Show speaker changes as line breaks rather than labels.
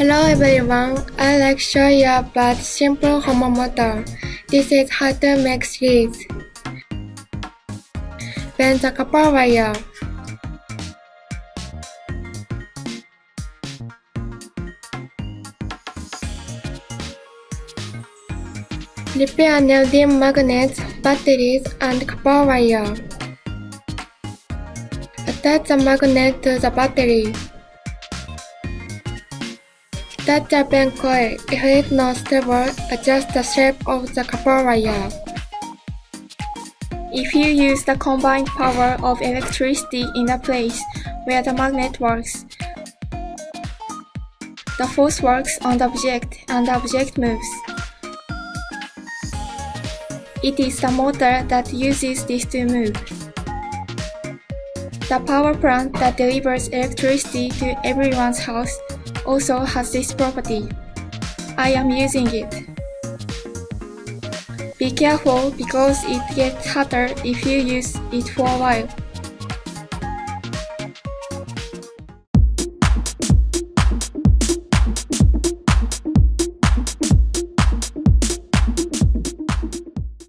Hello everyone, I'd like to show you about simple home motor. This is how to make series. Bend the copper wire. Repair neodymium magnets, batteries, and copper wire. Attach the magnet to the battery. Touch the bend coil. If it is not stable, adjust the shape of the copper wire.
If you use the combined power of electricity in the place where the magnet works, the force works on the object and the object moves. It is the motor that uses this to move. The power plant that delivers electricity to everyone's house also has this property. I am using it. Be careful because it gets hotter if you use it for a while.